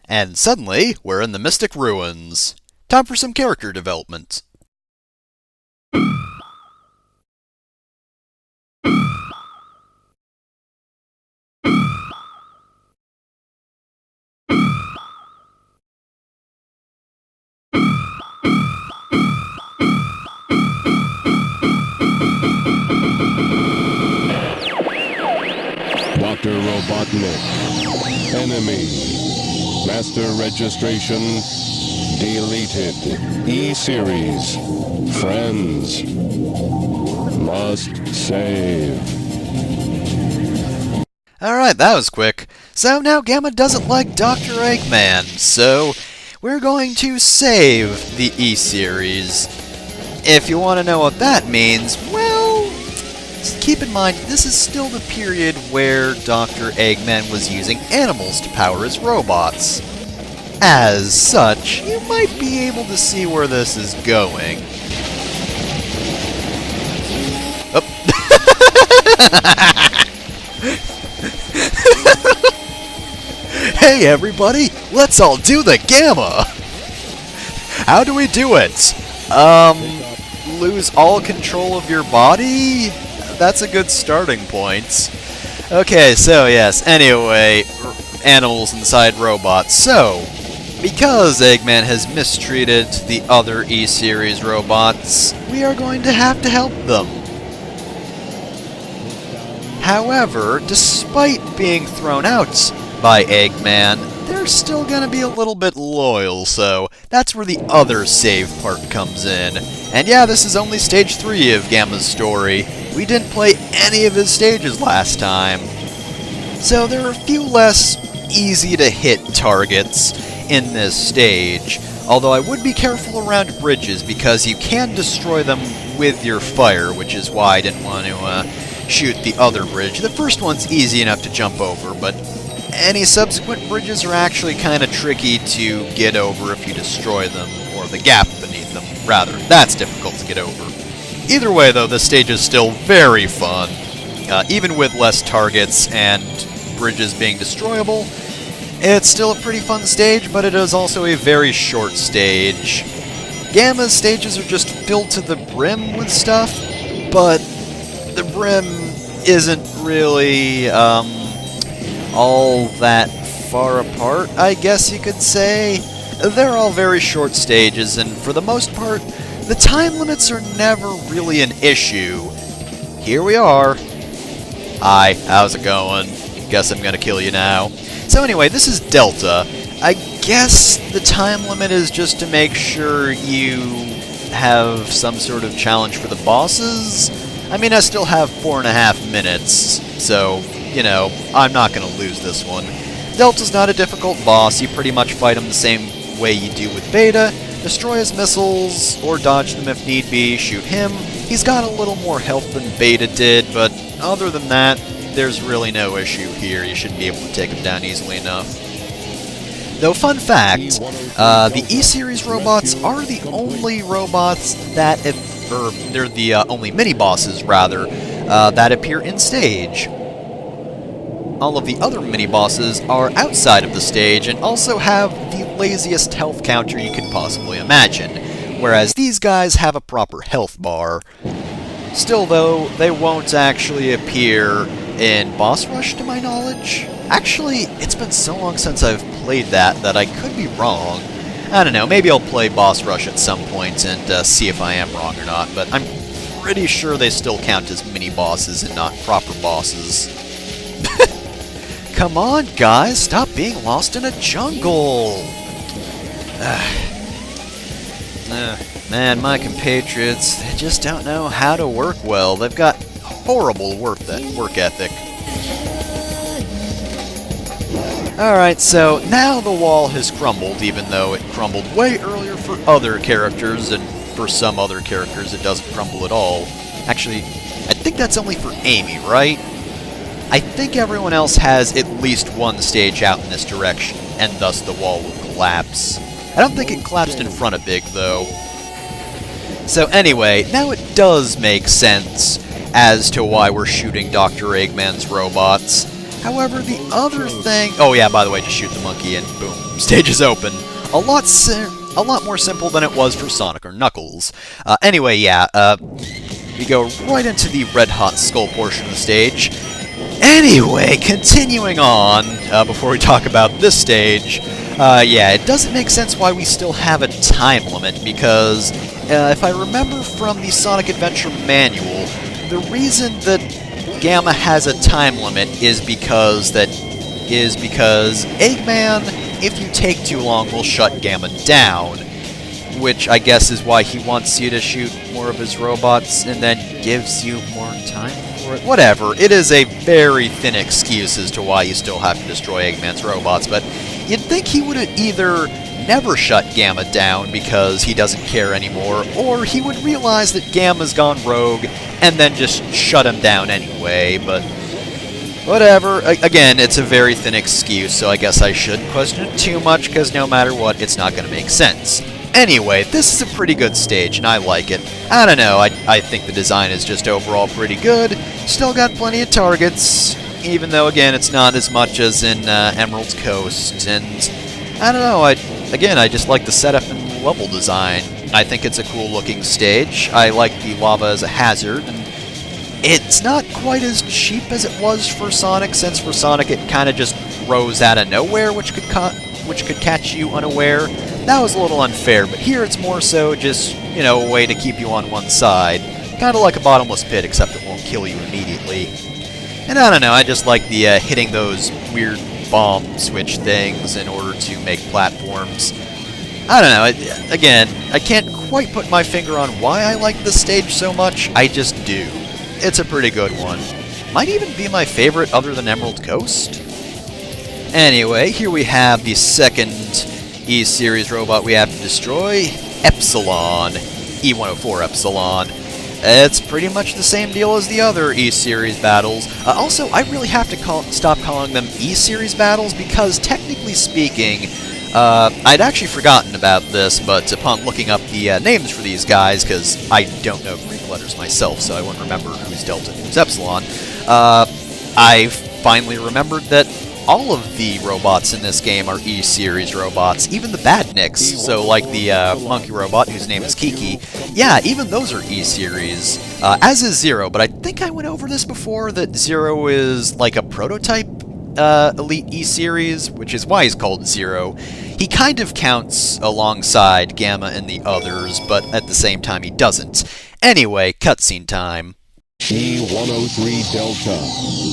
And suddenly, we're in the Mystic Ruins. Time for some character development. Dr. Robotnik. Enemy. Master registration deleted. E-Series. Friends. Must save. Alright, that was quick. So now Gamma doesn't like Dr. Eggman, so we're going to save the E-Series. If you want to know what that means, well, just keep in mind this is still the period where Dr. Eggman was using animals to power his robots. As such, you might be able to see where this is going. Oh. Hey everybody, let's all do the Gamma! How do we do it? Lose all control of your body? That's a good starting point. Okay, so yes, anyway, animals inside robots. So, because Eggman has mistreated the other E-Series robots, we are going to have to help them. However, despite being thrown out by Eggman, they're still gonna be a little bit loyal, so that's where the other save part comes in. And yeah, this is only stage 3 of Gamma's story. We didn't play any of his stages last time. So there are a few less easy-to-hit targets in this stage, although I would be careful around bridges because you can destroy them with your fire, which is why I didn't want to shoot the other bridge. The first one's easy enough to jump over, but any subsequent bridges are actually kind of tricky to get over if you destroy them, or the gap beneath them, rather. That's difficult to get over. Either way, though, this stage is still very fun. Even with less targets and bridges being destroyable, it's still a pretty fun stage, but it is also a very short stage. Gamma's stages are just filled to the brim with stuff, but the brim isn't really all that far apart, I guess you could say. They're all very short stages, and for the most part, the time limits are never really an issue. Here we are. Hi, how's it going? Guess I'm gonna kill you now. So anyway, this is Delta. I guess the time limit is just to make sure you have some sort of challenge for the bosses. I mean, I still have 4.5 minutes, so, you know, I'm not going to lose this one. Delta's not a difficult boss. You pretty much fight him the same way you do with Beta. Destroy his missiles, or dodge them if need be, shoot him. He's got a little more health than Beta did, but other than that, there's really no issue here. You should be able to take him down easily enough. Though, fun fact, the E-Series robots are the only robots that, they're the only mini-bosses, rather, that appear in stage. All of the other mini-bosses are outside of the stage and also have the laziest health counter you could possibly imagine, whereas these guys have a proper health bar. Still, though, they won't actually appear in Boss Rush, to my knowledge. Actually, it's been so long since I've played that I could be wrong. I don't know, maybe I'll play Boss Rush at some point and see if I am wrong or not, but I'm pretty sure they still count as mini-bosses and not proper bosses. Come on, guys, stop being lost in a jungle! Man, my compatriots, they just don't know how to work well. They've got horrible work ethic. Alright, so now the wall has crumbled, even though it crumbled way earlier for other characters, and for some other characters it doesn't crumble at all. Actually, I think that's only for Amy, right? I think everyone else has at least one stage out in this direction, and thus the wall will collapse. I don't think it collapsed in front of Big, though. So anyway, now it does make sense as to why we're shooting Dr. Eggman's robots. However, the other thing... Oh yeah, by the way, just shoot the monkey and boom, stage is open. A lot more simple than it was for Sonic or Knuckles. Anyway, yeah, we go right into the red-hot skull portion of the stage. Anyway, continuing on, before we talk about this stage, yeah, it doesn't make sense why we still have a time limit, because if I remember from the Sonic Adventure manual, the reason that Gamma has a time limit is because Eggman, if you take too long, will shut Gamma down, which I guess is why he wants you to shoot more of his robots and then gives you more time for it. Whatever, it is a very thin excuse as to why you still have to destroy Eggman's robots, but you'd think he would either never shut Gamma down because he doesn't care anymore, or he would realize that Gamma's gone rogue and then just shut him down anyway, but whatever. Again, it's a very thin excuse, so I guess I shouldn't question it too much, because no matter what, it's not going to make sense. Anyway, this is a pretty good stage, and I like it. I don't know, I think the design is just overall pretty good. Still got plenty of targets, even though, again, it's not as much as in Emerald's Coast, and I don't know, I just like the setup and level design. I think it's a cool-looking stage. I like the lava as a hazard, and it's not quite as cheap as it was for Sonic, since for Sonic it kind of just rose out of nowhere, which could catch you unaware. That was a little unfair, but here it's more so just, you know, a way to keep you on one side. Kind of like a bottomless pit, except it won't kill you immediately. And I don't know, I just like the hitting those weird bomb switch things in order to make platforms. I don't know, again, I can't quite put my finger on why I like this stage so much, I just do. It's a pretty good one. Might even be my favorite other than Emerald Coast. Anyway, here we have the second E-Series robot we have to destroy, Epsilon. E104 Epsilon. It's pretty much the same deal as the other E-Series battles. Also, I really have to stop calling them E-Series battles, because technically speaking, I'd actually forgotten about this, but upon looking up the names for these guys, because I don't know Greek letters myself, so I wouldn't remember who's Delta and who's Epsilon, I finally remembered that all of the robots in this game are E-Series robots, even the Badniks, so like the monkey robot, whose name is Kiki. Yeah, even those are E-Series, as is Zero, but I think I went over this before, that Zero is like a prototype Elite E-Series, which is why he's called Zero. He kind of counts alongside Gamma and the others, but at the same time he doesn't. Anyway, cutscene time. E103 Delta,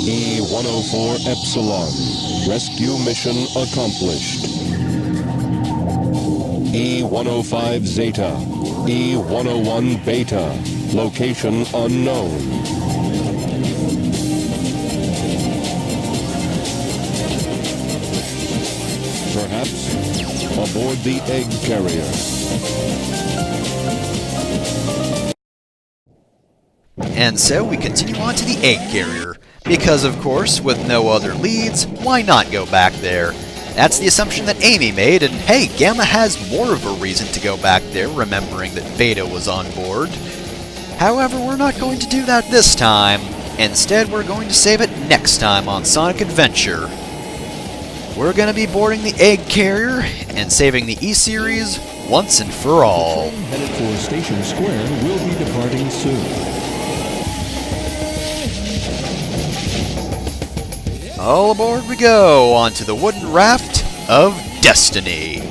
E104 Epsilon, rescue mission accomplished. E105 Zeta, E101 Beta, location unknown. Perhaps aboard the egg carrier. And so we continue on to the egg carrier, because of course, with no other leads, why not go back there? That's the assumption that Amy made, and hey, Gamma has more of a reason to go back there, remembering that Beta was on board. However, we're not going to do that this time. Instead, we're going to save it next time on Sonic Adventure. We're going to be boarding the egg carrier and saving the E-Series once and for all. Headed for Station Square will be departing soon. All aboard we go, onto the wooden raft of destiny.